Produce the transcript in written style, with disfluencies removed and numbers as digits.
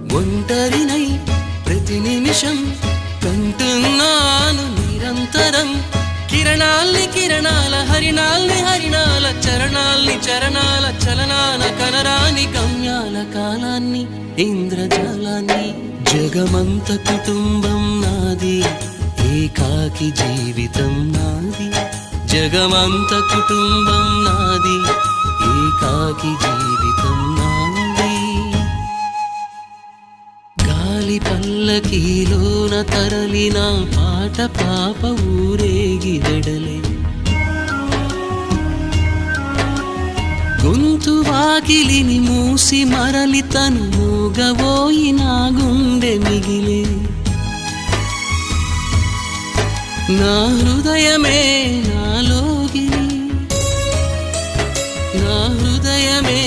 ఒంటరినై ప్రతి నిమిషం కంటున్నాను నిరంతరం కిరణాల్ని కిరణాల హరిణాల్ని హరిణాల చరణాల్ని చరణాల చలనాల కనరాని గమ్యాల కాలాన్ని ఇంద్రజాలాన్ని జగమంత కుటుంబం నాది ఏకాకి జీవితం నాది జగమంత కుటుంబం నాది ఏకాకి జీవితం నాది గాలి పల్లకీలోన తరలిన పాట పాప ఊరేగి వెడలే గొంతు వాకిలిని మూసి మరలి తను మూగబోయి నా గుండె మిగిలే నా హృదయమే నాలోగిని నా హృదయమే